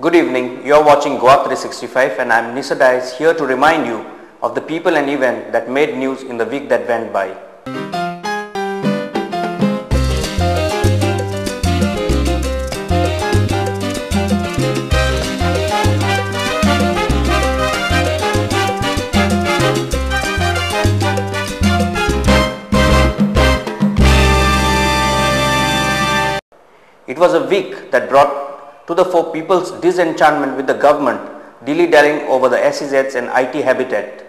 Good evening, you are watching Goa 365 and I am Nisa Dice here to remind you of the people and events that made news in the week that went by. It was a week that brought to the fore people's disenchantment with the government dilly-dallying over the SEZs and IT habitat.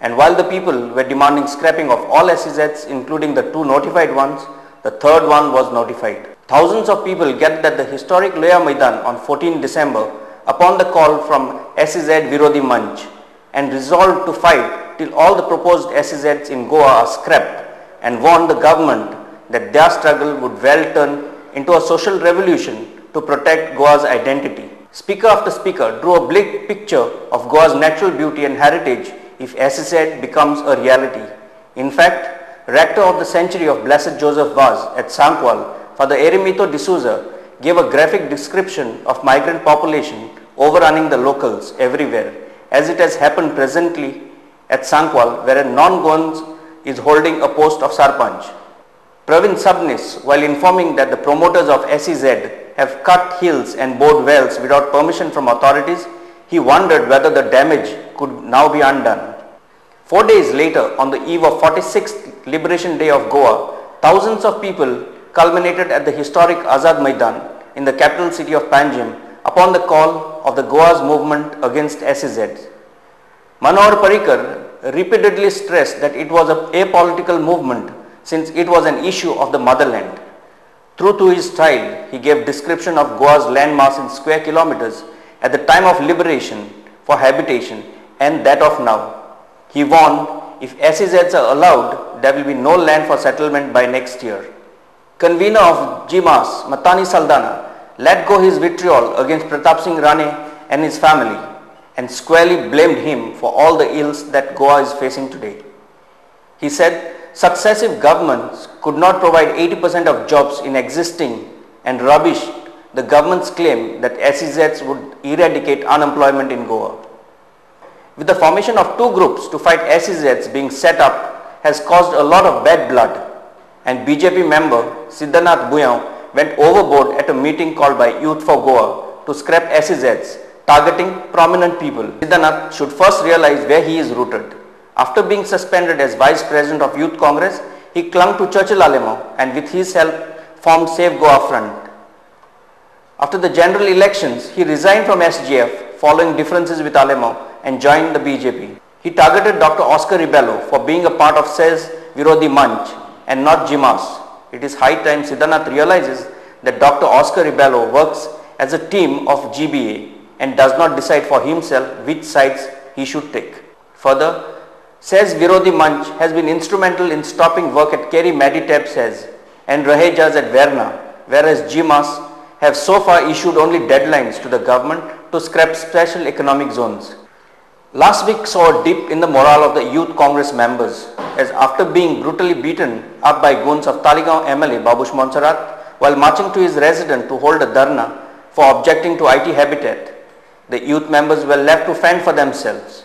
And while the people were demanding scrapping of all SEZs, including the two notified ones, the third one was notified. Thousands of people gathered at the historic Loya Maidan on 14 December upon the call from SEZ Virodhi Manch and resolved to fight till all the proposed SEZs in Goa are scrapped and warned the government that their struggle would well turn into a social revolution to protect Goa's identity. Speaker after speaker drew a bleak picture of Goa's natural beauty and heritage if SEZ becomes a reality. In fact, Rector of the Century of Blessed Joseph Vaz at Sankwal, Father Eremito D'Souza, gave a graphic description of migrant population overrunning the locals everywhere, as it has happened presently at Sankwal, where a non-Goan is holding a post of Sarpanch. Pravin Sabnis, while informing that the promoters of SEZ have cut hills and bored wells without permission from authorities, he wondered whether the damage could now be undone. 4 days later, on the eve of 46th Liberation Day of Goa, thousands of people culminated at the historic Azad Maidan in the capital city of Panjim upon the call of the Goa's movement against SEZ. Manohar Parrikar repeatedly stressed that it was a apolitical movement since it was an issue of the motherland. True to his style, he gave description of Goa's landmass in square kilometers at the time of liberation for habitation and that of now. He warned if SEZs are allowed, there will be no land for settlement by next year. Convener of GMAS, Matani Saldana, let go his vitriol against Pratap Singh Rane and his family and squarely blamed him for all the ills that Goa is facing today. He said, successive governments could not provide 80% of jobs in existing and rubbished the government's claim that SEZs would eradicate unemployment in Goa. With the formation of two groups to fight SEZs being set up has caused a lot of bad blood, and BJP member Siddhanath Bhuyan went overboard at a meeting called by Youth for Goa to scrap SEZs targeting prominent people. Siddhanath should first realize where he is rooted. After being suspended as Vice President of Youth Congress, he clung to Churchill Alemo and with his help formed Save Goa Front. After the general elections, he resigned from SGF following differences with Alemo and joined the BJP. He targeted Dr. Oscar Ribello for being a part of SEZ Virodhi Manch and not GMAS. It is high time Siddhanath realizes that Dr. Oscar Ribello works as a team of GBA and does not decide for himself which sides he should take. Further, SEZ Virodhi Manch has been instrumental in stopping work at Keri Meditab SEZ and Rahejas at Verna, whereas GMAS have so far issued only deadlines to the government to scrap special economic zones. Last week saw a dip in the morale of the Youth Congress members, as after being brutally beaten up by goons of Taligaon MLA Babush Monsarat while marching to his residence to hold a dharna for objecting to IT habitat, the youth members were left to fend for themselves.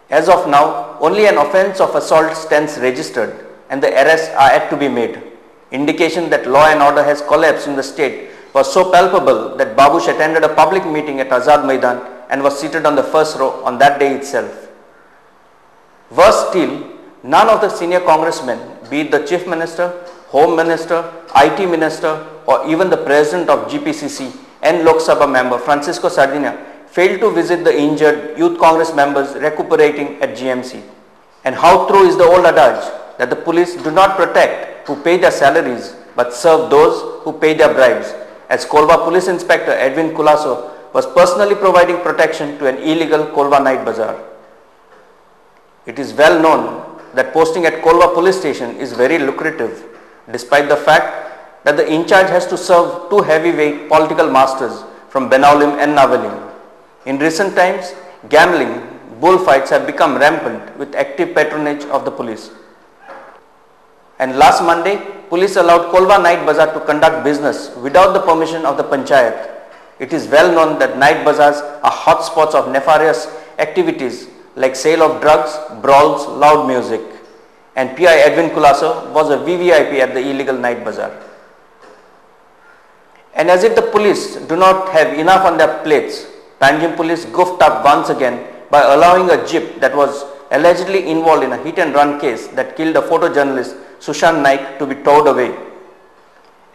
As of now, only an offence of assault stands registered and the arrests are yet to be made. Indication that law and order has collapsed in the state was so palpable that Babush attended a public meeting at Azad Maidan and was seated on the first row on that day itself. Worse still, none of the senior congressmen, be it the Chief Minister, Home Minister, IT Minister or even the President of GPCC and Lok Sabha member Francisco Sardina failed to visit the injured Youth Congress members recuperating at GMC. And how true is the old adage that the police do not protect who pay their salaries but serve those who pay their bribes, as Kolva Police Inspector Edwin Culasso was personally providing protection to an illegal Kolva night bazaar. It is well known that posting at Kolva police station is very lucrative, despite the fact that the in-charge has to serve two heavyweight political masters from Benaulim and Navalim. In recent times, gambling, bullfights have become rampant with active patronage of the police. And last Monday, police allowed Kolva Night Bazaar to conduct business without the permission of the Panchayat, It is well known that night bazaars are hotspots of nefarious activities like sale of drugs, brawls, loud music. And PI Edwin Culasso was a VVIP at the illegal night bazaar. And as if the police do not have enough on their plates, Panjim police goofed up once again by allowing a jeep that was allegedly involved in a hit and run case that killed a photojournalist Sushant Naik to be towed away.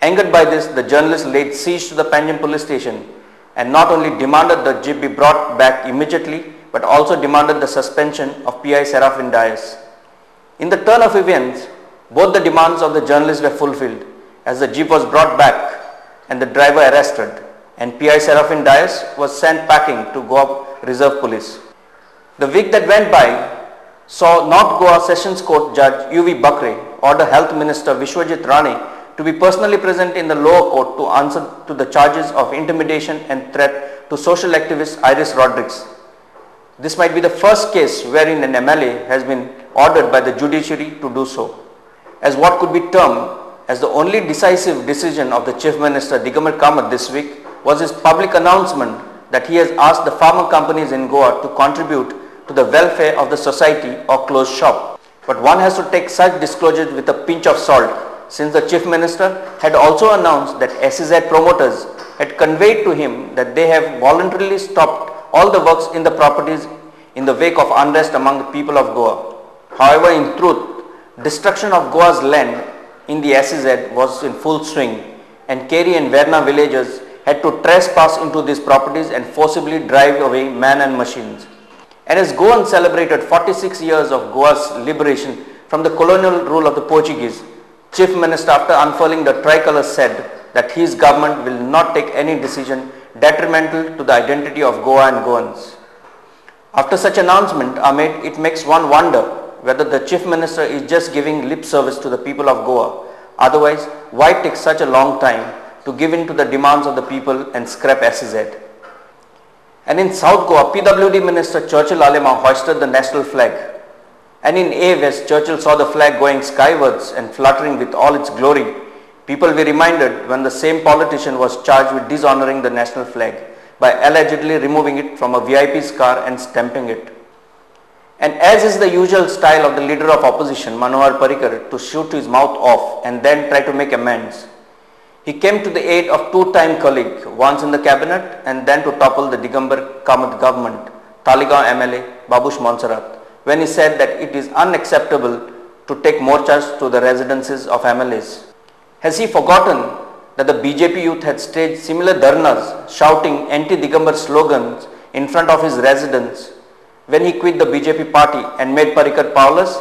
Angered by this, the journalist laid siege to the Panjim police station and not only demanded the jeep be brought back immediately but also demanded the suspension of PI Serafin Dias. In the turn of events, both the demands of the journalist were fulfilled as the jeep was brought back and the driver arrested, and PI Serafin Dias was sent packing to Goa Reserve Police. The week that went by saw North Goa Sessions Court Judge U.V. Bakre order Health Minister Vishwajit Rane to be personally present in the lower court to answer to the charges of intimidation and threat to social activist Iris Rodriguez. This might be the first case wherein an MLA has been ordered by the judiciary to do so, as what could be termed as the only decisive decision of the Chief Minister Digambar Kamath this week was his public announcement that he has asked the pharma companies in Goa to contribute to the welfare of the society or close shop. But one has to take such disclosures with a pinch of salt, since the Chief Minister had also announced that SEZ promoters had conveyed to him that they have voluntarily stopped all the works in the properties in the wake of unrest among the people of Goa. However, in truth, destruction of Goa's land in the SEZ was in full swing, and Keri and Verna villagers had to trespass into these properties and forcibly drive away man and machines. And as Goans celebrated 46 years of Goa's liberation from the colonial rule of the Portuguese, Chief Minister, after unfurling the tricolour, said that his government will not take any decision detrimental to the identity of Goa and Goans. After such announcement are made, it makes one wonder whether the Chief Minister is just giving lip service to the people of Goa. Otherwise, why take such a long time to give in to the demands of the people and scrap SEZ? And in South Goa, PWD Minister Churchill Alema hoisted the national flag. And in A West, Churchill saw the flag going skywards and fluttering with all its glory. People were reminded when the same politician was charged with dishonoring the national flag by allegedly removing it from a VIP's car and stamping it. And as is the usual style of the leader of opposition, Manohar Parrikar, to shoot his mouth off and then try to make amends, he came to the aid of two-time colleague, once in the cabinet and then to topple the Digambar Kamath government, Taligaon MLA Babush Montserrat, when he said that it is unacceptable to take morchas to the residences of MLAs. Has he forgotten that the BJP youth had staged similar dharnas shouting anti-Digambar slogans in front of his residence when he quit the BJP party and made Parrikar powerless?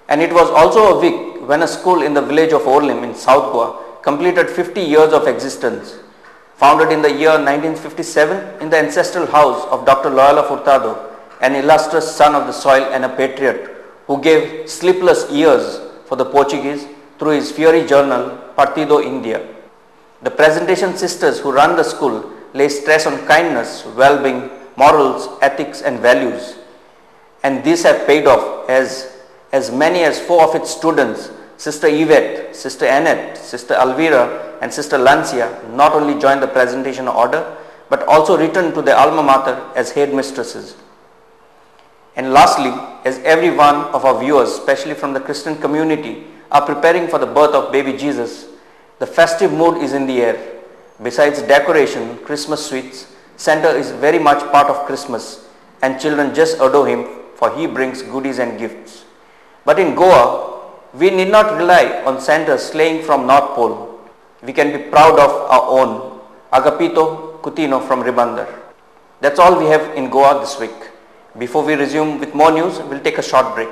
And it was also a week when a school in the village of Orlim in South Goa completed 50 years of existence. Founded in the year 1957 in the ancestral house of Dr. Loyola Furtado, an illustrious son of the soil and a patriot who gave sleepless years for the Portuguese through his fiery journal Partido India. The presentation sisters who run the school lay stress on kindness, well-being, morals, ethics and values. And these have paid off as many as 4 of its students, Sister Yvette, Sister Annette, Sister Alvira and Sister Lancia, not only joined the presentation order but also returned to their alma mater as headmistresses. And lastly, as every one of our viewers, especially from the Christian community, are preparing for the birth of baby Jesus, the festive mood is in the air. Besides decoration, Christmas sweets, Santa is very much part of Christmas and children just adore him for he brings goodies and gifts. But in Goa, we need not rely on Santa sleighing from North Pole. We can be proud of our own, Agapito Coutinho from Ribandar. That's all we have in Goa this week. Before we resume with more news, we'll take a short break.